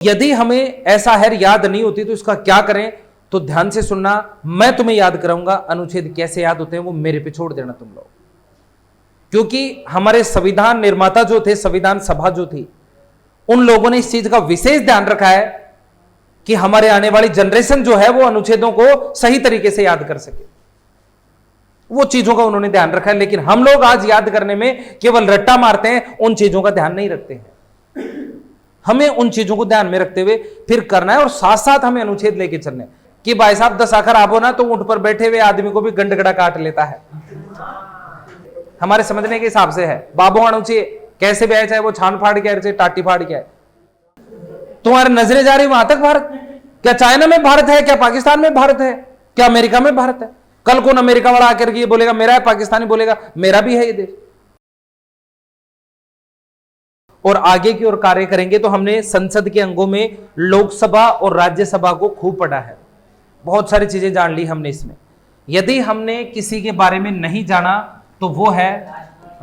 यदि हमें ऐसा है याद नहीं होती तो इसका क्या करें, तो ध्यान से सुनना, मैं तुम्हें याद कराऊंगा। अनुच्छेद कैसे याद होते हैं वो मेरे पे छोड़ देना तुम लोग, क्योंकि हमारे संविधान निर्माता जो थे, संविधान सभा जो थी, उन लोगों ने इस चीज का विशेष ध्यान रखा है कि हमारे आने वाली जनरेशन जो है वो अनुच्छेदों को सही तरीके से याद कर सके। वो चीजों का उन्होंने ध्यान रखा है, लेकिन हम लोग आज याद करने में केवल रट्टा मारते हैं, उन चीजों का ध्यान नहीं रखते हैं। हमें उन चीजों को ध्यान में रखते हुए फिर करना है, और साथ साथ हमें अनुच्छेद लेके चलने कि भाई साहब 10 आखर आप हो ना तो ऊंट पर बैठे हुए आदमी को भी गंडगड़ा काट लेता है। हमारे समझने के हिसाब से है बाबू अनुच्छेद कैसे भी आए, चाहे वो छान फाड़ के चाहे टाटी फाड़ के आए। तुम्हारी नजरें जा रही वहां तक भारत, क्या चाइना में भारत है, क्या पाकिस्तान में भारत है, क्या अमेरिका में भारत है? कल कौन अमेरिका वाला आकर के ये बोलेगा मेरा है, पाकिस्तानी बोलेगा मेरा भी है ये देश। और आगे की ओर कार्य करेंगे तो हमने संसद के अंगों में लोकसभा और राज्यसभा को खूब पढ़ा है, बहुत सारी चीजें जान ली हमने इसमें। यदि हमने किसी के बारे में नहीं जाना तो वो है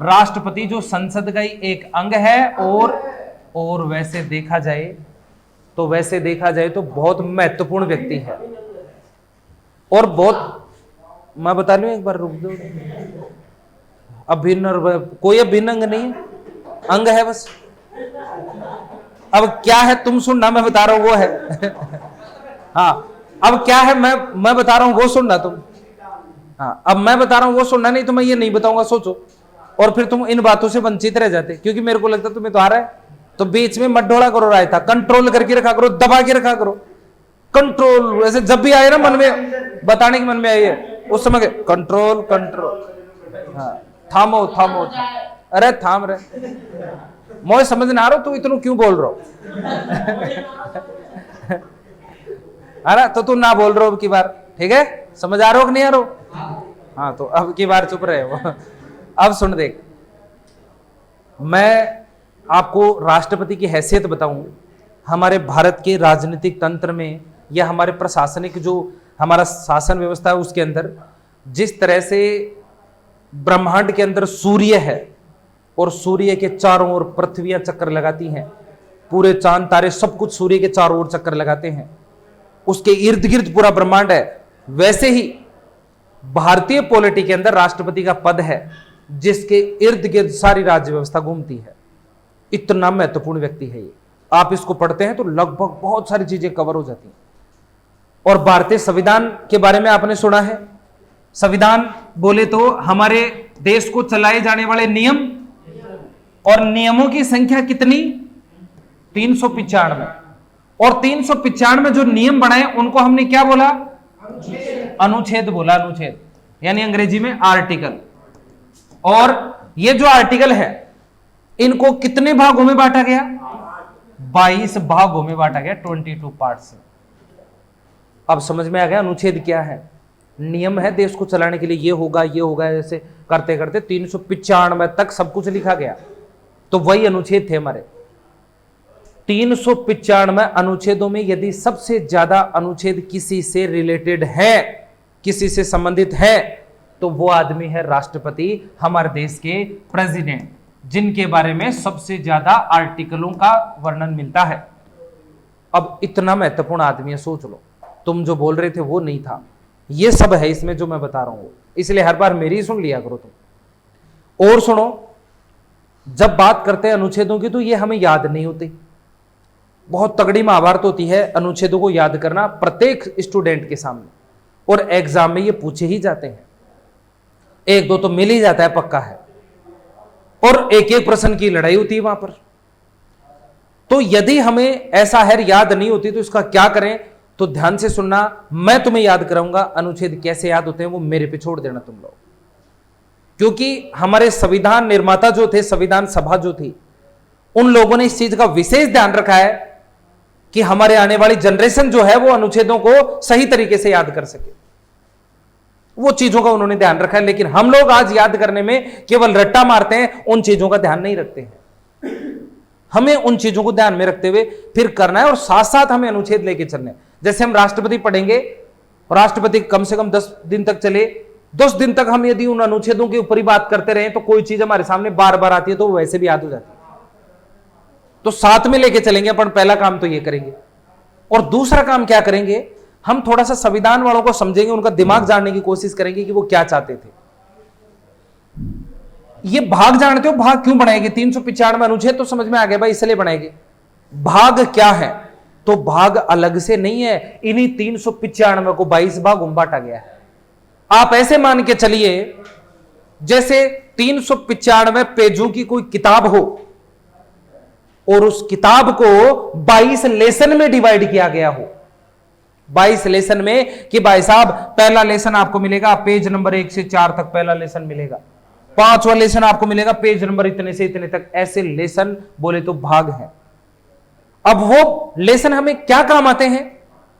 राष्ट्रपति, जो संसद का ही एक अंग है, और वैसे देखा जाए तो बहुत महत्वपूर्ण व्यक्ति है। और बहुत, मैं बता लूं एक बार, रुक दो, अभिन्न कोई अभिन्न अंग नहीं है, अंग है बस। अब क्या है तुम सुनना, मैं बता रहा हूं वो है। हाँ, अब क्या है मैं बता रहा हूं वो सुनना तुम। हाँ, अब मैं बता रहा हूं वो सुनना, नहीं तो मैं ये नहीं बताऊंगा, सोचो। और फिर तुम इन बातों से वंचित रह जाते, क्योंकि मेरे को लगता तुम्हें तो आ रहा है, तो बीच में मत ढोला करो रायता, कंट्रोल करके रखा करो, दबा के रखा करो, कंट्रोल। ऐसे जब भी आए ना मन में बताने के मन में आइए, उस समय कंट्रोल कंट्रोल। हाँ, थामो। अरे थाम रहे, मोए समझ ना आ रहा तू इतना क्यों बोल रहा हो। अरे तो तू ना बोल रहा हो अब की बार, ठीक है? समझ आ रहा हो कि नहीं आ रहा हो? हाँ, तो अब की बार चुप रहे हो। अब सुन देख, मैं आपको राष्ट्रपति की हैसियत बताऊं। हमारे भारत के राजनीतिक तंत्र में या हमारे प्रशासनिक जो हमारा शासन व्यवस्था है उसके अंदर जिस तरह से ब्रह्मांड के अंदर सूर्य है और सूर्य के चारों ओर पृथ्वियां चक्कर लगाती हैं, पूरे चांद तारे सब कुछ सूर्य के चारों ओर चक्कर लगाते हैं, उसके इर्द गिर्द पूरा ब्रह्मांड है, वैसे ही भारतीय पॉलिटी के अंदर राष्ट्रपति का पद है जिसके इर्द गिर्द सारी राज्य व्यवस्था घूमती है। इतना महत्वपूर्ण व्यक्ति है ये। आप इसको पढ़ते हैं तो लगभग बहुत सारी चीजें कवर हो जाती हैं। और भारतीय संविधान के बारे में आपने सुना है। संविधान बोले तो हमारे देश को चलाए जाने वाले नियम, और नियमों की संख्या कितनी? 395। और 395 जो नियम बनाए उनको हमने क्या बोला? अनुच्छेद बोला, अनुच्छेद यानी अंग्रेजी में आर्टिकल। और ये जो आर्टिकल है इनको कितने भागों में बांटा गया? 22 भागों में बांटा गया, 22 पार्ट्स। अब समझ में आ गया अनुच्छेद क्या है? नियम है देश को चलाने के लिए, ये होगा ये होगा, ऐसे करते करते 395 तक सब कुछ लिखा गया। तो वही अनुच्छेद थे हमारे। 395 अनुच्छेदों में यदि सबसे ज्यादा अनुच्छेद किसी से रिलेटेड है, किसी से संबंधित है, तो वो आदमी है राष्ट्रपति, हमारे देश के प्रेसिडेंट, जिनके बारे में सबसे ज्यादा आर्टिकलों का वर्णन मिलता है। अब इतना महत्वपूर्ण आदमी है, सोच लो। तुम जो बोल रहे थे वो नहीं था, ये सब है इसमें जो मैं बता रहा हूं, इसलिए हर बार मेरी सुन लिया करो तुम। और सुनो, जब बात करते हैं अनुच्छेदों की तो ये हमें याद नहीं होती। बहुत तगड़ी महाभारत होती है अनुच्छेदों को याद करना प्रत्येक स्टूडेंट के सामने, और एग्जाम में ये पूछे ही जाते हैं। एक दो तो मिल ही जाता है, पक्का है, और एक एक प्रश्न की लड़ाई होती है वहां पर। तो यदि हमें ऐसा है याद नहीं होती तो इसका क्या करें, तो ध्यान से सुनना, मैं तुम्हें याद कराऊंगा। अनुच्छेद कैसे याद होते हैं वो मेरे पे छोड़ देना तुम लोग, क्योंकि हमारे संविधान निर्माता जो थे, संविधान सभा जो थी, उन लोगों ने इस चीज का विशेष ध्यान रखा है कि हमारे आने वाली जनरेशन जो है वो अनुच्छेदों को सही तरीके से याद कर सके। वो चीजों का उन्होंने ध्यान रखा है, लेकिन हम लोग आज याद करने में केवल रट्टा मारते हैं, उन चीजों का ध्यान नहीं रखते हैं। हमें उन चीजों को ध्यान में रखते हुए फिर करना है, और साथ साथ हमें अनुच्छेद लेके चलने। जैसे हम राष्ट्रपति पढ़ेंगे, राष्ट्रपति कम से कम 10 दिन तक चले, 10 दिन तक हम यदि उन अनुच्छेदों के ऊपर ही बात करते रहे तो कोई चीज हमारे सामने बार बार आती है तो वो वैसे भी याद हो जाती है। तो साथ में लेके चलेंगे अपन। पहला काम तो ये करेंगे, और दूसरा काम क्या करेंगे, हम थोड़ा सा संविधान वालों को समझेंगे, उनका दिमाग जानने की कोशिश करेंगे कि वो क्या चाहते थे। ये भाग जानते हो, भाग क्यों बनाएंगे? 395 अनुच्छेद तो समझ में आ गया भाई, इसलिए बनाएंगे। भाग क्या है? तो भाग अलग से नहीं है, इन्हीं 395 को 22 भागों में बांटा गया है। आप ऐसे मान के चलिए जैसे 395 पेजों की कोई किताब हो और उस किताब को 22 लेसन में डिवाइड किया गया हो। 22 लेसन में कि भाई साहब पहला लेसन आपको मिलेगा पेज नंबर 1 से 4 तक, पहला लेसन मिलेगा। 5वां लेसन आपको मिलेगा पेज नंबर इतने से इतने तक। ऐसे लेसन बोले तो भाग है। अब वो लेसन हमें क्या काम आते हैं?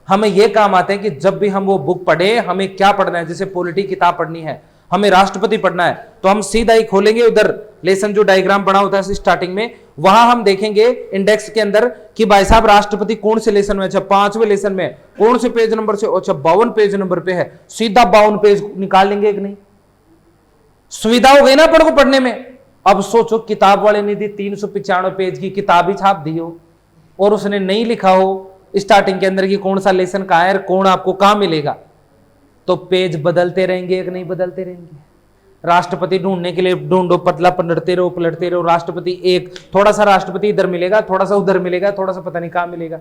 हमें यह काम आते हैं कि जब भी हम वो बुक पढ़े, हमें क्या पढ़ना है। जैसे पॉलिटी किताब पढ़नी है, हमें राष्ट्रपति पढ़ना है, तो हम सीधा ही खोलेंगे उधर लेसन जो डायग्राम बना होता है स्टार्टिंग में, वहां हम देखेंगे इंडेक्स के अंदर कि भाई साहब राष्ट्रपति कौन से लेसन में, अच्छा 5वें लेसन में, कौन से पेज नंबर से, अच्छा 52 पेज नंबर पे है। सीधा 52 पेज निकाल लेंगे कि नहीं? सुविधा हो गई ना अपन को पढ़ने में। अब सोचो किताब वाले ने दी 395 पेज की किताब ही छाप दी हो और उसने नहीं लिखा हो स्टार्टिंग के अंदर कि कौन सा लेसन कहां है, कौन आपको कहां मिलेगा, तो पेज बदलते रहेंगे कि नहीं बदलते रहेंगे? राष्ट्रपति ढूंढने के लिए ढूंढो, पतला पलटते रहो। राष्ट्रपति एक, थोड़ा सा राष्ट्रपति इधर मिलेगा, थोड़ा सा उधर मिलेगा, थोड़ा सा पता नहीं कहां मिलेगा।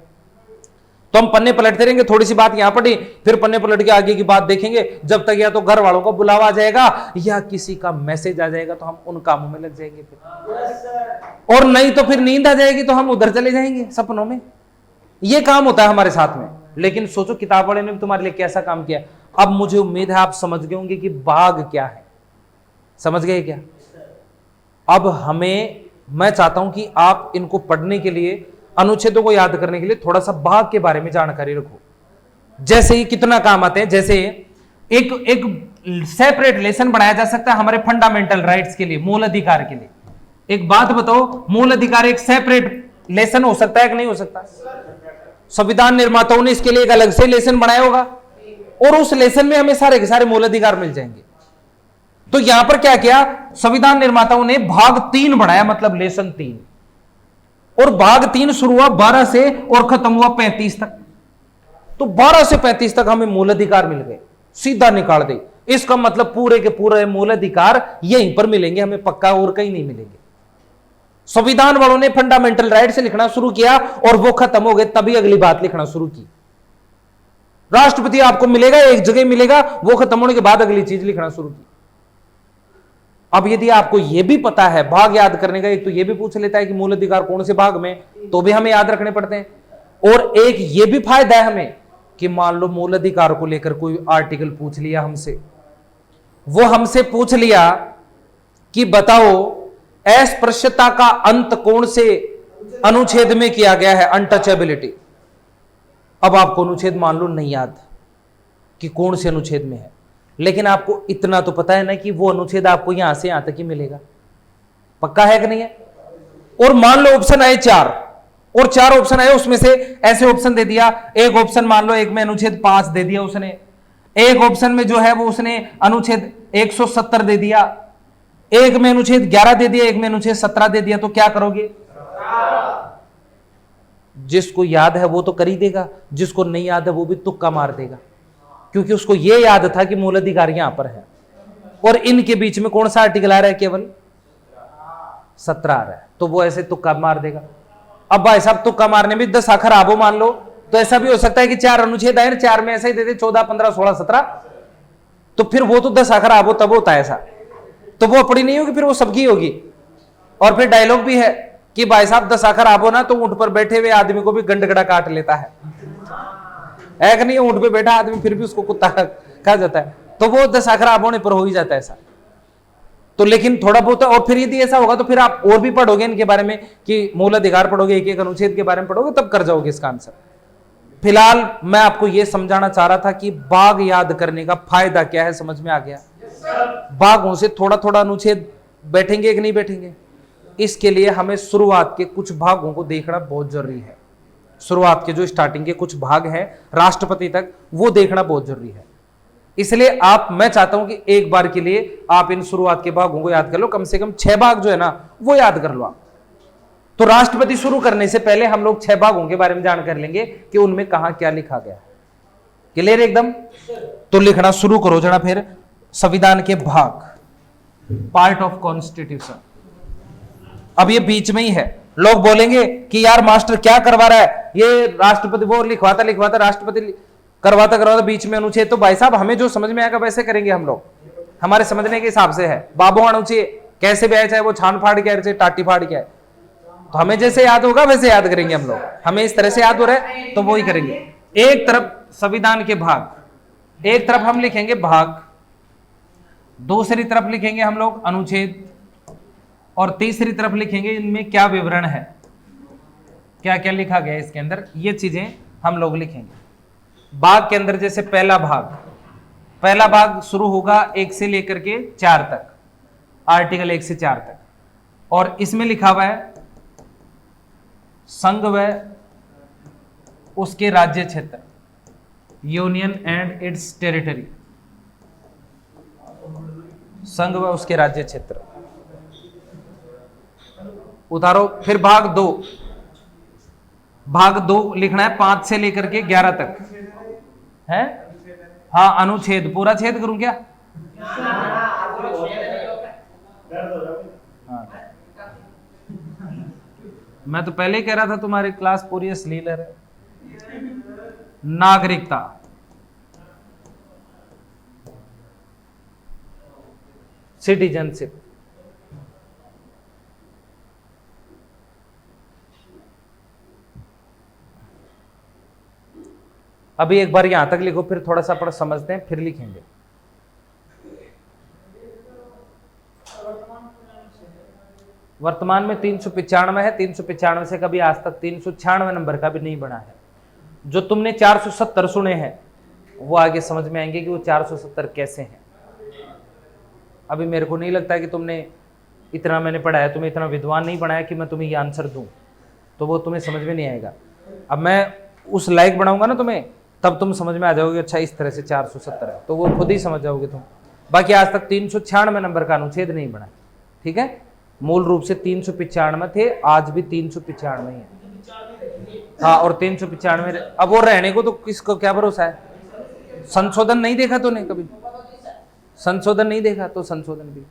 तो हम पन्ने पलटते रहेंगे, थोड़ी सी बात यहां पढ़ी, फिर पन्ने पलट के आगे की बात देखेंगे, जब तक या तो घर वालों का बुलावा आ जाएगा या किसी का मैसेज आ जाएगा, तो हम उन कामों में लग जाएंगे फिर। और नहीं तो फिर नींद आ जाएगी तो हम उधर चले जाएंगे सपनों में। ये काम होता है हमारे साथ में। लेकिन सोचो किताब वाले ने भी तुम्हारे लिए कैसा काम किया। अब मुझे उम्मीद है आप समझ गए होंगे कि भाग क्या है। समझ गए क्या? अब मैं चाहता हूं कि आप इनको पढ़ने के लिए, अनुच्छेदों को याद करने के लिए थोड़ा सा भाग के बारे में जानकारी रखो। जैसे ही कितना काम आते हैं, जैसे एक सेपरेट लेसन बनाया जा सकता है हमारे फंडामेंटल राइट्स के लिए, मूल अधिकार के लिए। एक बात बताओ, मूल अधिकार एक सेपरेट लेसन हो सकता है कि नहीं हो सकता? संविधान निर्माताओं ने इसके लिए एक अलग से लेसन बनाया होगा और उस लेसन में हमें सारे के सारे मूल अधिकार मिल जाएंगे। तो यहां पर क्या किया, संविधान निर्माताओं ने भाग 3 बनाया, मतलब लेसन 3, और भाग 3 शुरू हुआ 12 से और खत्म हुआ 35 तक। तो 12 से 35 तक हमें मूल अधिकार मिल गए, सीधा निकाल दे। इसका मतलब पूरे के पूरे मूल अधिकार यहीं पर मिलेंगे हमें, पक्का, और कहीं नहीं मिलेंगे। संविधान वालों ने फंडामेंटल राइट से लिखना शुरू किया और वो खत्म हो गए, तभी अगली बात लिखना शुरू की। राष्ट्रपति आपको मिलेगा, एक जगह मिलेगा, वो खत्म होने के बाद अगली चीज लिखना शुरू की। अब यदि आपको यह भी पता है भाग याद करने का, एक तो यह भी पूछ लेता है कि मूल अधिकार कौन से भाग में, तो भी हमें याद रखने पड़ते हैं। और एक यह भी फायदा है हमें कि मान लो मूल अधिकार को लेकर कोई आर्टिकल पूछ लिया हमसे, वो हमसे पूछ लिया कि बताओ अस्पृश्यता का अंत कौन से अनुच्छेद में किया गया है, अनटचेबिलिटी। अब आपको अनुच्छेद मान लो नहीं याद कि कौन से अनुच्छेद में है, लेकिन आपको इतना तो पता है ना कि वो अनुच्छेद आपको यहां से यहां तक ही मिलेगा, पक्का है कि नहीं है? और मान लो ऑप्शन आए 4, और 4 ऑप्शन आए, उसमें से ऐसे ऑप्शन दे दिया, एक ऑप्शन मान लो एक में अनुच्छेद 5 दे दिया उसने, एक ऑप्शन में जो है वो उसने अनुच्छेद 170 दे दिया, एक में अनुच्छेद 11 दे दिया, एक में अनुच्छेद 17 दे दिया, तो क्या करोगे? जिसको याद है वो तो कर ही देगा, जिसको नहीं याद है वो भी तुक्का मार देगा, क्योंकि उसको यह याद था कि मूल अधिकार यहां पर है और इनके बीच में कौन सा आर्टिकल आ रहा है, केवल 17 आ रहा है, तो वो ऐसे तुक्का मार देगा। अब भाई साहब तुक्का मारने में 10 आखर आबो मान लो, तो ऐसा भी हो सकता है कि 4 अनुच्छेद आए, 4 में ऐसा ही दे दे 14, 15, 16, 17, तो फिर वो तो 10 आखर आबो तब होता है ऐसा, तो वो अपनी नहीं होगी, फिर वो सबकी होगी। और फिर डायलॉग भी है कि भाई साहब 10 आखर आबो ना तो ऊंट पर बैठे हुए आदमी को भी गंडगड़ा काट लेता है कि नहीं? ऊंट पे बैठा आदमी फिर भी उसको कुत्ता खा जाता है, तो वो 10 आखर आब होने पर हो ही जाता है ऐसा। तो लेकिन थोड़ा बहुत, और फिर यदि ऐसा होगा तो फिर आप और भी पढ़ोगे इनके बारे में कि मूल अधिकार पढ़ोगे, एक एक अनुच्छेद के बारे में पढ़ोगे, तब कर जाओगे इसका आंसर। फिलहाल मैं आपको यह समझाना चाह रहा था कि भाग याद करने का फायदा क्या है, समझ में आ गया? भागों से थोड़ा थोड़ा अनुच्छेद बैठेंगे कि नहीं बैठेंगे, इसके लिए हमें शुरुआत के कुछ भागों को देखना बहुत जरूरी है। शुरुआत के जो स्टार्टिंग के कुछ भाग हैं राष्ट्रपति तक, वो देखना बहुत जरूरी है। इसलिए मैं चाहता हूं कि एक बार के लिए आप इन शुरुआत के भागों को याद कर लो, कम से कम 6 भाग जो है ना वो याद कर लो आप। तो राष्ट्रपति शुरू करने से पहले हम लोग 6 भागों के बारे में जान कर लेंगे कि उनमें कहां क्या लिखा गया है। क्लियर एकदम? तो लिखना शुरू करो जरा फिर। संविधान के भाग, पार्ट ऑफ कॉन्स्टिट्यूशन। अब ये बीच में ही है। लोग बोलेंगे कि यार मास्टर क्या करवा रहा है, ये राष्ट्रपति वो लिखवाता राष्ट्रपति करवाता बीच में अनुच्छेद। तो भाई साहब हमें जो समझ में आएगा वैसे करेंगे हम लोग, हमारे समझने के हिसाब से है। बाबू अनुच्छेद कैसे भी आए, चाहे वो छान फाड़ के आए चाहे टाटी फाड़ के आए, तो हमें जैसे याद होगा वैसे याद करेंगे हम लोग। हमें इस तरह से याद हो रहा है तो वो ही करेंगे। एक तरफ संविधान के भाग, एक तरफ हम लिखेंगे भाग, दूसरी तरफ लिखेंगे हम लोग अनुच्छेद, और तीसरी तरफ लिखेंगे इनमें क्या विवरण है, क्या क्या लिखा गया है इसके अंदर, ये चीजें हम लोग लिखेंगे। भाग के अंदर जैसे पहला भाग शुरू होगा 1 से लेकर के 4 तक, आर्टिकल 1 से 4 तक, और इसमें लिखा हुआ है संघ व उसके राज्य क्षेत्र, यूनियन एंड इट्स टेरिटरी, संघ व उसके राज्य क्षेत्र उतारो। फिर भाग 2 लिखना है 5 से लेकर के 11 तक है। हाँ, अनुच्छेद पूरा छेद करूं क्या? हाँ। मैं तो पहले ही कह रहा था तुम्हारी क्लास पूरी अश्लील है। नागरिकता, सिटीजनशिप, अभी एक बार यहां तक लिखो, फिर थोड़ा सा पढ़ समझते हैं, फिर लिखेंगे। वर्तमान में 395 है। 395 से कभी आज तक 396 नंबर का भी नहीं बना है। जो तुमने 470 सुने हैं वो आगे समझ में आएंगे कि वो 470 कैसे हैं। अभी मेरे को नहीं लगता कि तुमने इतना, मैंने पढ़ाया, तुम्हें इतना विद्वान नहीं बनाया कि मैं तुम्हें ये आंसर दूं, तो वो तुम्हें समझ में नहीं आएगा। अब मैं उस लायक बनाऊंगा ना तुम्हें, तब तुम समझ में आ जाओगे अच्छा इस तरह से 470 है, तो वो खुद ही समझ जाओगे तुम। बाकी आज तक 396 नंबर का अनुच्छेद नहीं बना, ठीक है। मूल रूप से 395 थे, आज भी 395 ही है। हाँ, और 395 अब वो रहने को तो किसको क्या भरोसा है। संशोधन नहीं देखा तूने कभी? संशोधन नहीं देखा तो संशोधन भी।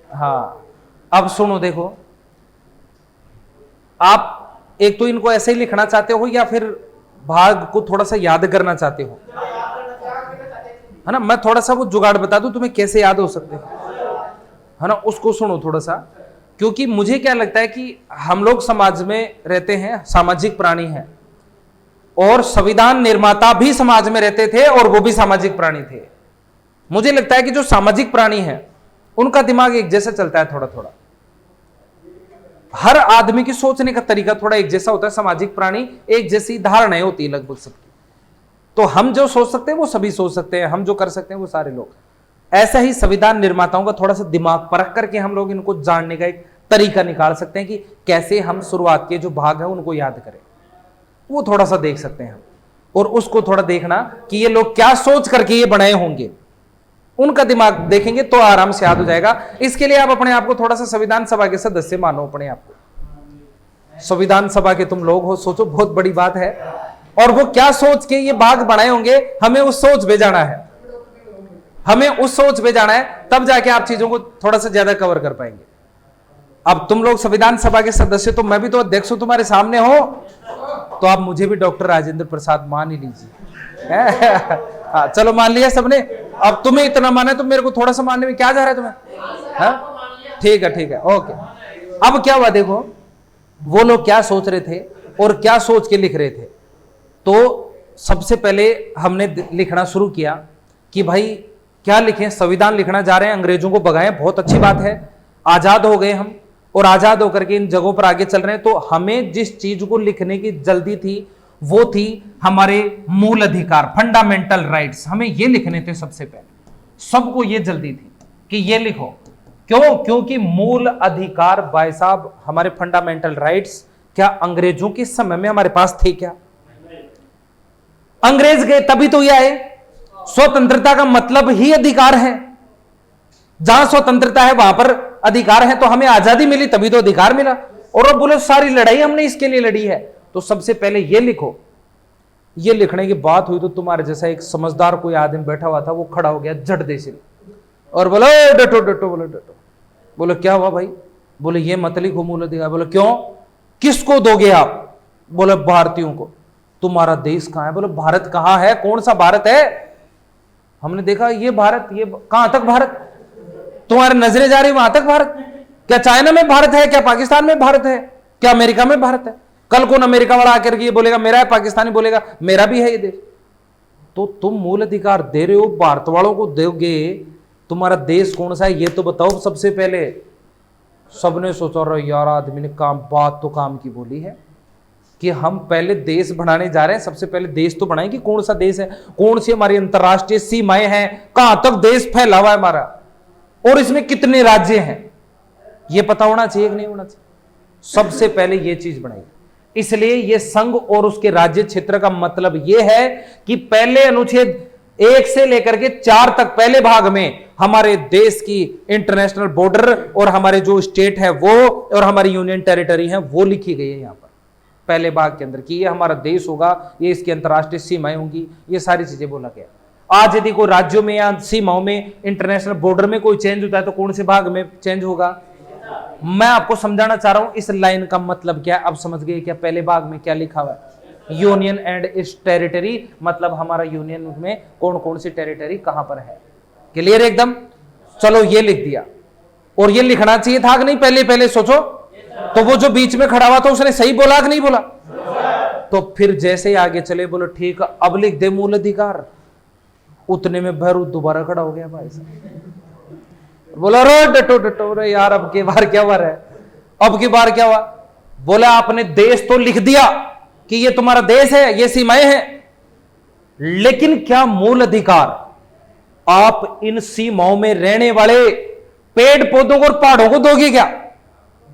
हाँ, अब सुनो, देखो आप एक तो इनको ऐसे ही लिखना चाहते हो या फिर भाग को थोड़ा सा याद करना चाहते हो, है ना। मैं थोड़ा सा वो जुगाड़ बता दूं तुम्हें कैसे याद हो सकते है ना, उसको सुनो थोड़ा सा। क्योंकि मुझे क्या लगता है कि हम लोग समाज में रहते हैं, सामाजिक प्राणी हैं, और संविधान निर्माता भी समाज में रहते थे और वो भी सामाजिक प्राणी थे। मुझे लगता है कि जो सामाजिक प्राणी हैं उनका दिमाग एक जैसा चलता है, थोड़ा थोड़ा हर आदमी की सोचने का तरीका थोड़ा एक जैसा होता है। सामाजिक प्राणी एक जैसी धारणाएं होती है लगभग सबकी। तो हम जो सोच सकते हैं वो सभी सोच सकते हैं, हम जो कर सकते हैं वो सारे लोग। ऐसा ही संविधान निर्माताओं का थोड़ा सा दिमाग परख करके हम लोग इनको जानने का एक तरीका निकाल सकते हैं कि कैसे हम शुरुआत के जो भाग है उनको याद करें, वो थोड़ा सा देख सकते हैं। और उसको थोड़ा देखना कि ये लोग क्या सोच करके ये बनाए होंगे, उनका दिमाग देखेंगे तो आराम से याद हो जाएगा। इसके लिए आप अपने आप को थोड़ा सा संविधान सभा के सदस्य मानो अपने आप को। संविधान सभा के तुम लोग हो, सोचो बहुत बड़ी बात है। और वो क्या सोच के ये भाग बनाए होंगे, हमें उस सोच पे जाना है, हमें उस सोच पे जाना है, तब जाके आप चीजों को थोड़ा सा ज्यादा कवर कर पाएंगे। अब तुम लोग संविधान सभा के सदस्य, तो मैं भी तो अध्यक्ष हूं तुम्हारे सामने हो, तो आप मुझे भी डॉक्टर राजेंद्र प्रसाद मान ही लीजिए। हाँ, चलो मान लिया सबने। अब तुम्हें इतना माना है तो मेरे को थोड़ा सा मानने में क्या जा रहा है तुम्हें? हाँ, ठीक है, ओके। अब क्या हुआ, देखो वो लोग क्या सोच रहे थे और क्या सोच के लिख रहे थे। तो सबसे पहले हमने लिखना शुरू किया कि भाई क्या लिखें, संविधान लिखना जा रहे हैं, अंग्रेजों को भगाएं, बहुत अच्छी बात है, आजाद हो गए हम, और आजाद होकर के इन जगहों पर आगे चल रहे हैं। तो हमें जिस चीज को लिखने की जल्दी थी वो थी हमारे मूल अधिकार, फंडामेंटल राइट्स। हमें ये लिखने थे सबसे पहले, सबको ये जल्दी थी कि ये लिखो। क्यों? क्योंकि मूल अधिकार भाई साहब, हमारे फंडामेंटल राइट्स क्या अंग्रेजों के समय में हमारे पास थे क्या? अंग्रेज गए तभी तो ये आए। स्वतंत्रता का मतलब ही अधिकार है। जहां स्वतंत्रता है वहां पर अधिकार है तो हमें आजादी मिली तभी तो अधिकार मिला। और अब बोले सारी लड़ाई हमने इसके लिए लड़ी है। तो सबसे पहले ये लिखो। ये लिखने की बात हुई तो तुम्हारे जैसा एक समझदार कोई आदमी बैठा हुआ था, वो खड़ा हो गया झट दे से और बोलो डटो डटो, बोलो डटो। बोलो क्या हुआ भाई? बोले ये मत लिखो मूल अधिकार। बोले क्यों? किसको दोगे आप? बोले भारतीयों को। तुम्हारा देश कहां है? बोले भारत कहां है? कौन सा भारत है? हमने देखा ये भारत, ये कहां तक भारत? तुम्हारी नजरें जा रही वहां तक भारत? क्या चाइना में भारत है? क्या पाकिस्तान में भारत है? क्या अमेरिका में भारत है? कल कौन अमेरिका वाला आकर के ये बोलेगा मेरा है, पाकिस्तानी बोलेगा मेरा भी है ये देश। तो तुम मूल अधिकार दे रहे हो, भारत वालों को दोगे, तुम्हारा देश कौन सा है ये तो बताओ सबसे पहले। सबने सोचा रहा यार आदमी ने काम, बात तो काम की बोली है कि हम पहले देश बनाने जा रहे हैं, सबसे पहले देश तो बनाएं कि कौन सा देश है, कौन सी हमारी अंतरराष्ट्रीय सीमाएं हैं, कहां तक देश फैला हुआ है हमारा, और इसमें कितने राज्य हैं, ये पता होना चाहिए कि नहीं होना चाहिए। सबसे पहले ये चीज बनाई। इसलिए ये संघ और उसके राज्य क्षेत्र का मतलब यह है कि पहले अनुच्छेद 1 से लेकर के 4 तक पहले भाग में हमारे देश की इंटरनेशनल बॉर्डर और हमारे जो स्टेट है वो और हमारी यूनियन टेरिटरी है वो लिखी गई है यहां पर पहले भाग के अंदर कि ये हमारा देश होगा, ये इसकी अंतरराष्ट्रीय सीमाएं होंगी, ये सारी चीजें बोला गया। आज यदि कोई राज्यों में या सीमाओं में इंटरनेशनल बॉर्डर में कोई चेंज होता है तो कौन से भाग में चेंज होगा? मैं आपको समझाना चाह रहा हूं इस लाइन का मतलब क्या है। अब समझ गए क्या पहले भाग में क्या लिखा हुआ है? यूनियन एंड इट्स टेरिटरी, मतलब हमारा यूनियन में कौन कौन सी टेरिटरी कहां पर है। क्लियर एकदम? चलो ये लिख दिया। और ये लिखना चाहिए था कि नहीं? पहले पहले सोचो तो वो जो बीच में खड़ा हुआ था उसने सही बोला कि नहीं बोला? तो फिर जैसे ही आगे चले बोलो ठीक है अब लिख दे मूल अधिकार। उतने में भैरू दोबारा खड़ा हो गया भाई साहब, बोला रो डटो डटो रे यार अब की बार क्या हुआ है? अब की बार क्या हुआ? बोला आपने देश तो लिख दिया कि ये तुम्हारा देश है, ये सीमाएं हैं, लेकिन क्या मूल अधिकार आप इन सीमाओं में रहने वाले पेड़ पौधों को और पहाड़ों को दोगे क्या?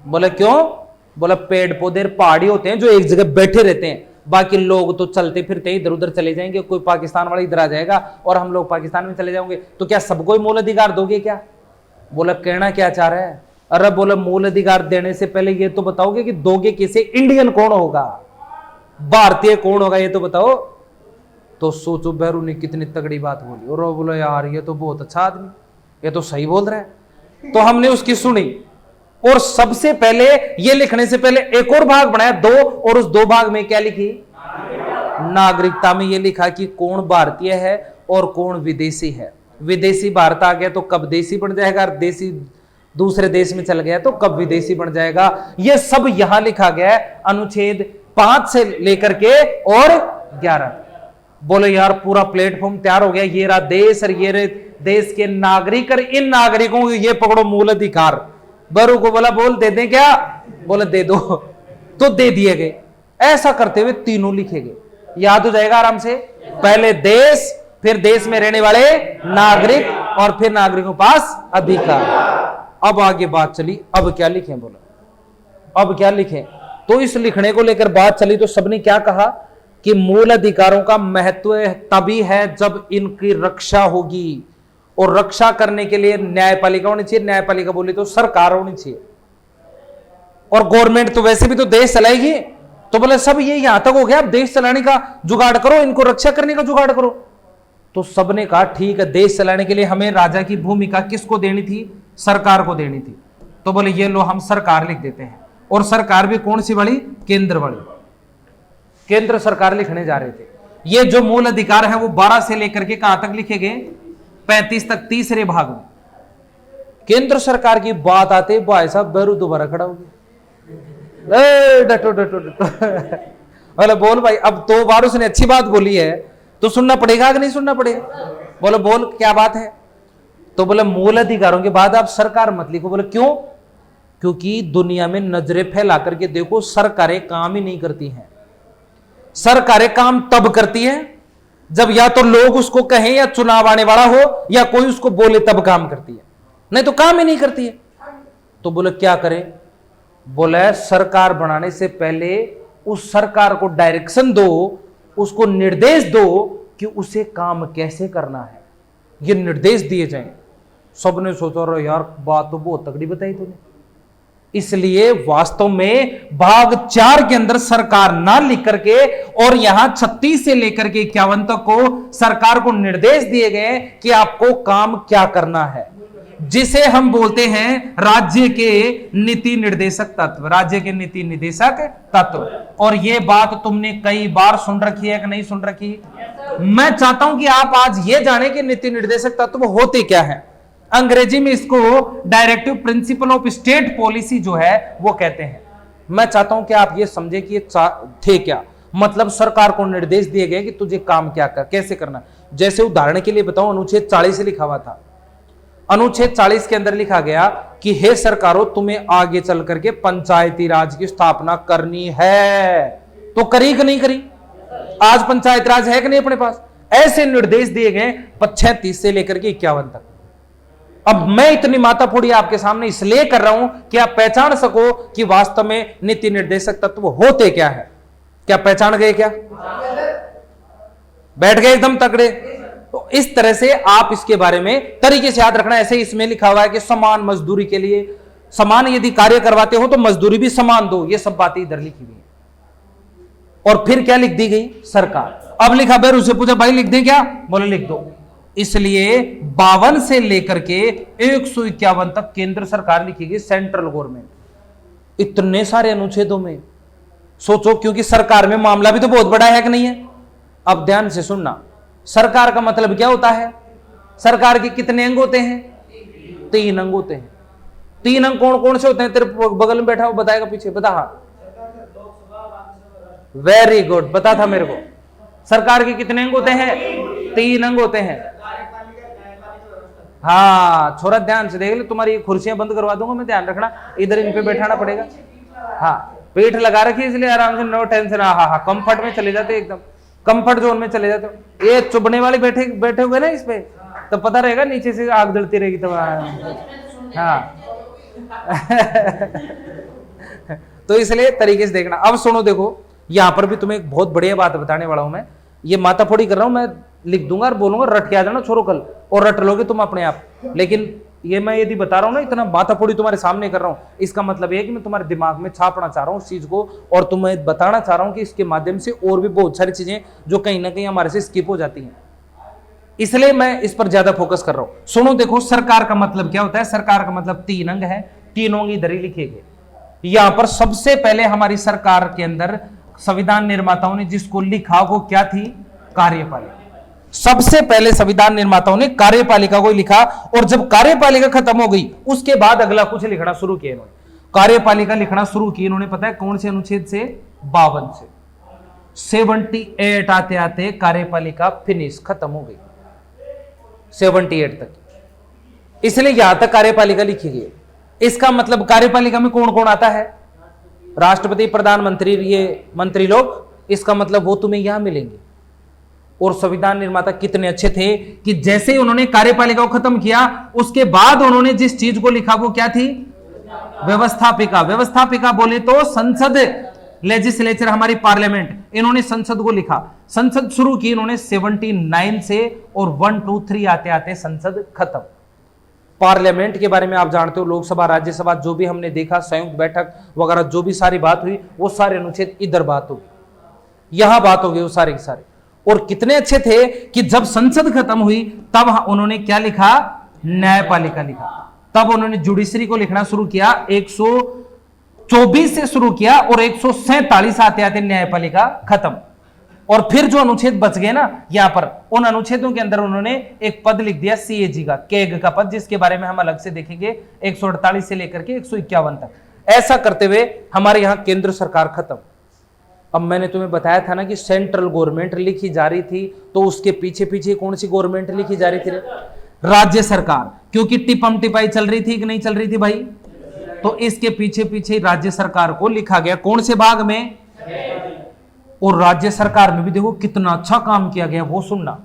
बोले क्यों? बोला पेड़ पौधे पहाड़ी होते हैं जो एक जगह बैठे रहते हैं, बाकी लोग तो चलते फिरते इधर उधर चले जाएंगे, कोई पाकिस्तान वाला इधर आ जाएगा और हम लोग पाकिस्तान में चले जाएंगे, तो क्या सबको ही मूल अधिकार दोगे क्या? बोला कहना क्या चाह रहा है? अरे बोला मूल अधिकार देने से पहले ये तो बताओगे कि दोगे किसे? इंडियन कौन होगा, भारतीय कौन होगा, ये तो बताओ। तो सोचो भैरू ने कितनी तगड़ी बात बोली और बोलो यार ये तो बहुत अच्छा आदमी, ये तो सही बोल रहा है। तो हमने उसकी सुनी और सबसे पहले ये लिखने से पहले एक और भाग बनाया 2, और उस 2 भाग में क्या लिखी? नागरिकता में ये लिखा कि कौन भारतीय है और कौन विदेशी है। विदेशी भारत आ गया तो कब देशी बन जाएगा, देशी दूसरे देश में चल गया तो कब विदेशी बन जाएगा। ये सब यहां लिखा गया है अनुच्छेद 5 से लेकर के और 11। बोलो यार पूरा प्लेटफॉर्म तैयार हो गया, ये रहा देश और ये रहे देश के नागरिक और इन नागरिकों को ये पकड़ो मूल अधिकार। बरू को बोला बोल दे दें क्या? बोले दे दो, तो दे दिए गए। ऐसा करते हुए तीनों लिखे गए, याद हो जाएगा आराम से। पहले देश, फिर देश में रहने वाले नागरिक और फिर नागरिकों के पास अधिकार। अब आगे बात चली, अब क्या लिखें? बोला अब क्या लिखें? तो इस लिखने को लेकर बात चली तो सबने क्या कहा कि मूल अधिकारों का महत्व तभी है जब इनकी रक्षा होगी, और रक्षा करने के लिए न्यायपालिका होनी चाहिए। न्यायपालिका बोली तो सरकार होनी चाहिए, और गवर्नमेंट तो वैसे भी तो देश चलाएगी। तो बोले सब ये यहां तक हो गया, अब देश चलाने का जुगाड़ करो, इनको रक्षा करने का जुगाड़ करो। तो सबने कहा ठीक है, देश चलाने के लिए हमें राजा की भूमिका किसको देनी थी? सरकार को देनी थी। तो बोले ये लो हम सरकार लिख देते हैं, और सरकार भी कौन सी वाली? केंद्र वाली, केंद्र सरकार लिखने जा रहे थे। ये जो मूल अधिकार है वो 12 से लेकर के कहां तक लिखे गए? 35 तक, तीसरे भाग में। केंद्र सरकार की बात आते भाई साहब बैरू दोबारा खड़ा हो गया, डटो डटो डटो। बोले बोल भाई, अब 2 बार उसने अच्छी बात बोली है तो सुनना पड़ेगा कि नहीं सुनना पड़ेगा? बोले बोल क्या बात है? तो बोले मूल अधिकारों के बाद आप सरकार मत लिखो। बोले क्यों? क्योंकि दुनिया में नजरें फैला करके देखो सरकारें काम ही नहीं करती हैं। सरकारें काम तब करती हैं जब या तो लोग उसको कहें, या चुनाव आने वाला हो, या कोई उसको बोले, तब काम करती है, नहीं तो काम ही नहीं करती है। तो बोले क्या करें? बोले सरकार बनाने से पहले उस सरकार को डायरेक्शन दो, उसको निर्देश दो कि उसे काम कैसे करना है, ये निर्देश दिए जाएं। सबने सोचा रहा यार बात तो बहुत तगड़ी बताई तूने। इसलिए वास्तव में भाग 4 के अंदर सरकार ना लिख करके और यहां 36 से लेकर के 51 तक को सरकार को निर्देश दिए गए कि आपको काम क्या करना है, जिसे हम बोलते हैं राज्य के नीति निर्देशक तत्व, राज्य के नीति निर्देशक तत्व। और यह बात तुमने कई बार सुन रखी है कि नहीं सुन रखी? मैं चाहता हूं कि आप आज ये जाने कि नीति निर्देशक तत्व होते क्या है। अंग्रेजी में इसको directive principle of state policy जो है वो कहते हैं। मैं चाहता हूं कि आप ये समझे कि ये थे क्या, मतलब सरकार को निर्देश दिए गए कि तुझे काम क्या कर कैसे करना। जैसे उदाहरण के लिए बताऊं, अनुच्छेद 40 लिखा हुआ था। अनुच्छेद 40 के अंदर लिखा गया कि हे सरकारों, तुम्हें आगे चल करके पंचायती राज की स्थापना करनी है, तो करी कि नहीं करी? आज पंचायत राज है कि नहीं अपने पास? ऐसे निर्देश दिए गए 36 से लेकर के 51 तक। अब मैं इतनी माथाफोड़ी आपके सामने इसलिए कर रहा हूं कि आप पहचान सको कि वास्तव में नीति निर्देशक तत्व होते क्या है। क्या पहचान गए? क्या बैठ गए एकदम तगड़े? तो इस तरह से आप इसके बारे में तरीके से याद रखना। ऐसे इसमें लिखा हुआ है कि समान मजदूरी के लिए, समान यदि कार्य करवाते हो तो मजदूरी भी समान दो। ये सब बातें इधर लिखी हुई है। और फिर क्या लिख दी गई? सरकार। अब लिखा बैर उसे पूछा भाई लिख दें क्या? बोले लिख दो। इसलिए 52 से लेकर के 151 तक केंद्र सरकार लिखी गई, सेंट्रल गवर्नमेंट। इतने सारे अनुच्छेदों में सोचो, क्योंकि सरकार में मामला भी तो बहुत बड़ा है कि नहीं है। अब ध्यान से सुनना, सरकार का मतलब क्या होता है? सरकार के कितने अंग होते हैं? 3 अंग होते हैं। 3 अंग कौन कौन से होते हैं? तेरे बगल में बैठा वो बताएगा, पीछे बता। हाँ वेरी गुड, बता था मेरे को। सरकार के कितने अंग होते हैं? 3 अंग होते हैं। हाँ छोरा ध्यान से देख ले, तुम्हारी कुर्सियां बंद करवा दूंगा मैं, ध्यान रखना, इधर इन पे बैठाना पड़ेगा। हाँ पेट लगा रखी इसलिए आराम से, नो टेंशन। हाँ हाँ कंफर्ट में चले जाते, एकदम कंफर्ट जोन में चले जाते हो। ये चुभने वाले बैठे हुए ना इस पे, तो पता रहेगा नीचे से आग जलती रहेगी तो। हाँ तो इसलिए तरीके से देखना। अब सुनो, देखो यहां पर भी तुम्हें एक बहुत बढ़िया बात बताने वाला हूं मैं। ये माथाफोड़ी कर रहा हूं मैं, लिख दूंगा और बोलूंगा रट के आ जाना छोरो कल, और रट लोगे तुम अपने आप। लेकिन ये मैं यदि बता रहा हूं ना, इतना माथाफोड़ी तुम्हारे सामने कर रहा हूं, इसका मतलब ये है कि मैं तुम्हारे दिमाग में छापना चाह रहा हूं उस चीज को, और तुम्हें बताना चाह रहा हूं कि इसके माध्यम से और भी बहुत सारी चीजें जो कहीं ना कहीं हमारे से स्किप हो जाती हैं, इसलिए मैं इस पर ज्यादा फोकस कर रहा हूं। सुनो देखो, सरकार का मतलब क्या होता है? सरकार का मतलब 3 अंग है, 3 अंग इधर ही लिखे गए। यहां पर सबसे पहले हमारी सरकार के अंदर संविधान निर्माताओं ने जिसको लिखा वो क्या थी? कार्यपालिका। सबसे पहले संविधान निर्माताओं ने कार्यपालिका को लिखा, और जब कार्यपालिका खत्म हो गई उसके बाद अगला कुछ लिखना शुरू किया इन्होंने। कार्यपालिका लिखना शुरू की इन्होंने, पता है कौन से अनुच्छेद से? 52 से। 78 आते आते कार्यपालिका फिनिश, खत्म हो गई 78 तक। इसलिए यहां तक कार्यपालिका लिखी गई। इसका मतलब कार्यपालिका में कौन कौन आता है? राष्ट्रपति, प्रधानमंत्री, ये मंत्री लोग। इसका मतलब वो तुम्हें यहां मिलेंगे। और संविधान निर्माता कितने अच्छे थे कि जैसे ही उन्होंने कार्यपालिका को खत्म किया उसके बाद उन्होंने जिस चीज को लिखा वो क्या थी? व्यवस्थापिका। व्यवस्थापिका बोले तो संसद, लेजिस्लेचर, हमारी पार्लियामेंट। इन्होंने संसद को लिखा। संसद शुरू की इन्होंने 79 से, और 1 2 3 आते आते संसद खत्म। पार्लियामेंट के बारे में आप जानते हो, लोकसभा, राज्यसभा, जो भी हमने देखा, संयुक्त बैठक वगैरह जो भी सारी बात हुई, वो सारे अनुच्छेद इधर बात होगी, यहां बात होगी, वो सारे के सारे। और कितने अच्छे थे कि जब संसद खत्म हुई तब उन्होंने क्या लिखा? न्यायपालिका लिखा। तब उन्होंने जुडिशरी को लिखना शुरू किया, 124 से शुरू किया, और 147 आते आते न्यायपालिका खत्म। और फिर जो अनुच्छेद बच गए ना यहां पर, उन अनुच्छेदों के अंदर उन्होंने एक पद लिख दिया सीएजी का, केग का पद, जिसके बारे में हम अलग से देखेंगे, 148 से लेकर के 151 तक। ऐसा करते हुए हमारे यहां केंद्र सरकार खत्म। अब मैंने तुम्हें बताया था ना कि सेंट्रल गवर्नमेंट लिखी जा रही थी, तो उसके पीछे पीछे कौन सी गवर्नमेंट लिखी जा रही थी? राज्य सरकार। क्योंकि टिपम टिपाई चल रही थी कि नहीं चल रही थी भाई? तो इसके पीछे पीछे राज्य सरकार को लिखा गया। कौन से भाग में? और राज्य सरकार में भी देखो कितना अच्छा काम किया गया, वो सुनना।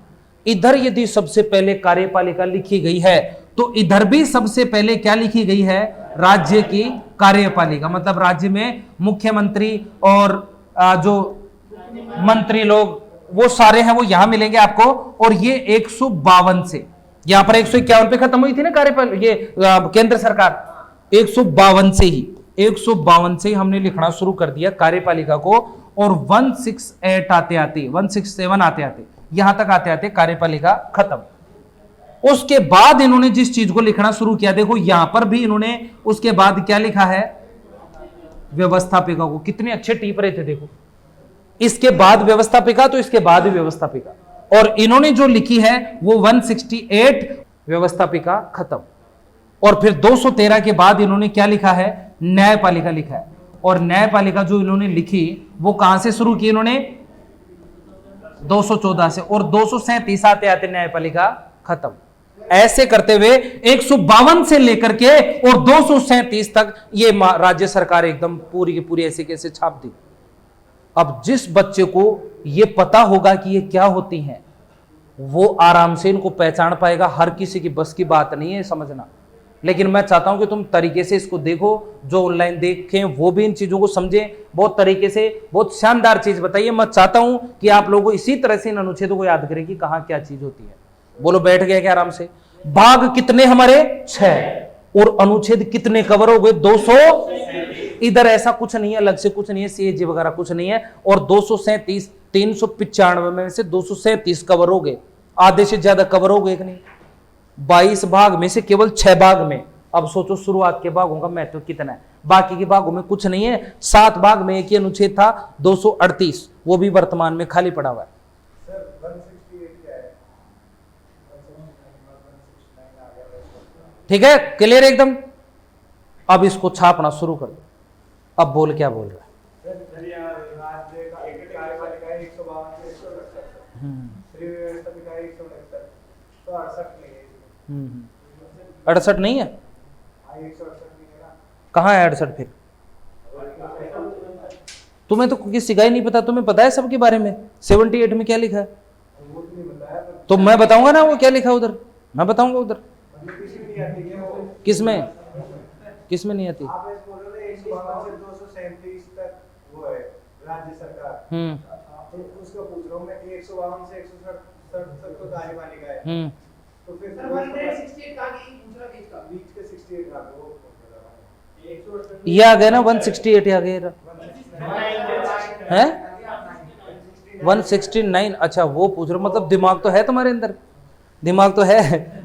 इधर यदि सबसे पहले कार्यपालिका लिखी गई है तो इधर भी सबसे पहले क्या लिखी गई है? राज्य की कार्यपालिका। मतलब राज्य में मुख्यमंत्री और जो मंत्री लोग वो सारे हैं वो यहां मिलेंगे आपको। और ये 152 से यहां पर 151 पे खत्म हुई थी ना कार्यपालिका, ये केंद्र सरकार 152 से ही हमने लिखना शुरू कर दिया कार्यपालिका को, और 168 आते आते 167 आते आते यहां तक आते आते कार्यपालिका खत्म। उसके बाद इन्होंने जिस चीज को लिखना शुरू किया, देखो यहां पर भी इन्होंने उसके बाद क्या लिखा है, व्यवस्थापिका को। कितने अच्छे टीप रहे थे, देखो इसके बाद व्यवस्थापिका तो इसके बाद व्यवस्थापिका, और इन्होंने जो लिखी है वो 168 व्यवस्थापिका खत्म। और फिर 213 के बाद इन्होंने क्या लिखा है, न्यायपालिका लिखा है। और न्यायपालिका जो इन्होंने लिखी वो कहां से शुरू की, इन्होंने 214 से, और 237 आते आते न्यायपालिका खत्म। ऐसे करते हुए 152 से लेकर के और 237 तक ये राज्य सरकार एकदम पूरी की पूरी ऐसे कैसे छाप दी। अब जिस बच्चे को ये पता होगा कि ये क्या होती हैं, वो आराम से इनको पहचान पाएगा। हर किसी की बस की बात नहीं है समझना, लेकिन मैं चाहता हूं कि तुम तरीके से इसको देखो, जो ऑनलाइन देखें वो भी इन चीजों को समझें बहुत तरीके से। बहुत शानदार चीज बताइए, मैं चाहता हूं कि आप लोगों को इसी तरह से इन अनुच्छेदों को याद करें कि कहां क्या चीज होती है। बोलो, बैठ गया क्या आराम से? भाग कितने हमारे 6, और अनुच्छेद कितने कवर हो गए, 200। इधर ऐसा कुछ नहीं है, अलग से कुछ नहीं है, सीएजी वगैरह कुछ नहीं है। और 237 395 में से 237 कवर हो गए, आधे से ज्यादा कवर हो गए कि नहीं? 22 भाग में से केवल 6 भाग में। अब सोचो शुरुआत के भागों का महत्व कितना है, बाकी के भागों में कुछ नहीं है। 7 भाग में एक ही अनुच्छेद था 238, वो भी वर्तमान में खाली पड़ा हुआ है। ठीक है, क्लियर एकदम। अब इसको छापना शुरू कर दो। अब बोल, क्या बोल रहा है? 68 नहीं है? कहाँ है 68 फिर? तुम्हें तो किसी का ही नहीं पता, तुम्हें पता है सबके बारे में। 78 में क्या लिखा है? तो मैं बताऊंगा ना वो क्या लिखा है उधर, मैं बताऊंगा उधर। किसमें किसमें नहीं आती? राज्य सरकार उसको पूछ रहा हूं मैं, 152 से 167 तो कार्यपालिका है, तो फिर 168 का की दूसरा बीच के 68 का वो ये आ गया ना, 168 आ गया है 169। अच्छा वो पूछ रहा, मतलब दिमाग तो है तुम्हारे अंदर, दिमाग तो है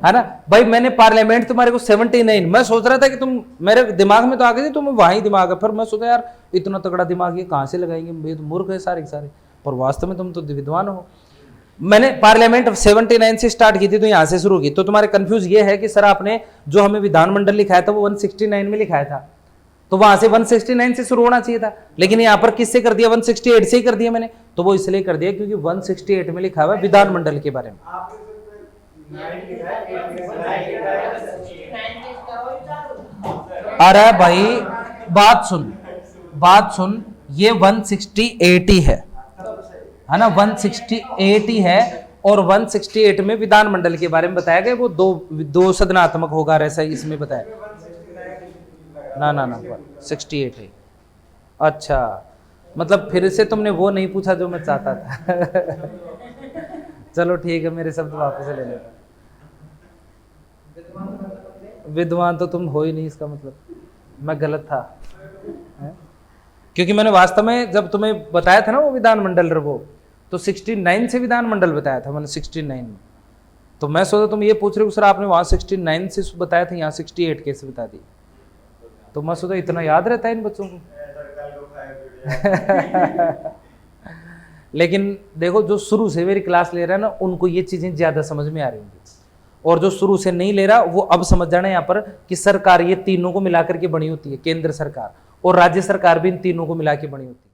ना भाई। मैंने पार्लियामेंट तुम्हारे को 79, मैं सोच रहा था कि तुम मेरे दिमाग में तो आ गए थे, तुम वहीं दिमाग है। फिर मैं सोचा यार इतना तगड़ा दिमाग ये कहाँ से लगाएंगे, ये तो मूर्ख है सारे के सारे, पर वास्तव में तुम तो विद्वान हो। मैंने पार्लियामेंट 79 से स्टार्ट की थी, तो यहाँ से शुरू की। तो तुम्हारे कंफ्यूज ये है कि सर आपने जो हमें विधानमंडल लिखाया था वो 169 में लिखाया था, तो वहां से 169 से शुरू होना चाहिए था, लेकिन यहाँ पर किससे कर दिया, 168 से ही कर दिया मैंने। तो वो इसलिए कर दिया क्योंकि 168 में लिखा हुआ है विधानमंडल के बारे में। अरे भाई बात सुन, ये 168 ही है ना, 168 ही है। और 168 में विधानमंडल के बारे में बताया गया, वो दो सदनात्मक होगा ऐसा इसमें बताया। ना 68 है। अच्छा, मतलब फिर से तुमने वो नहीं पूछा जो मैं चाहता था। चलो ठीक है, मेरे शब्द वापस ले लेता। विद्वान तो तुम हो ही नहीं, इसका मतलब मैं गलत था है? क्योंकि मैंने वास्तव में जब तुम्हें बताया था ना वो विधानमंडल वो, तो 69 से विधानमंडल बताया था मैंने 69 में। तो मैं सोचा तुम ये पूछ रहे हो सर आपने वहां 69 से बताया था, यहाँ 68 कैसे बता दी? तो मैं सोचा इतना याद रहता है इन बच्चों को। लेकिन देखो, जो शुरू से मेरी क्लास ले रहा है ना, उनको ये चीजें ज्यादा समझ में आ रही होंगी, और जो शुरू से नहीं ले रहा वो अब समझ जाना यहाँ पर कि सरकार ये तीनों को मिलाकर के बनी होती है, केंद्र सरकार और राज्य सरकार भी इन तीनों को मिला के बनी होती है।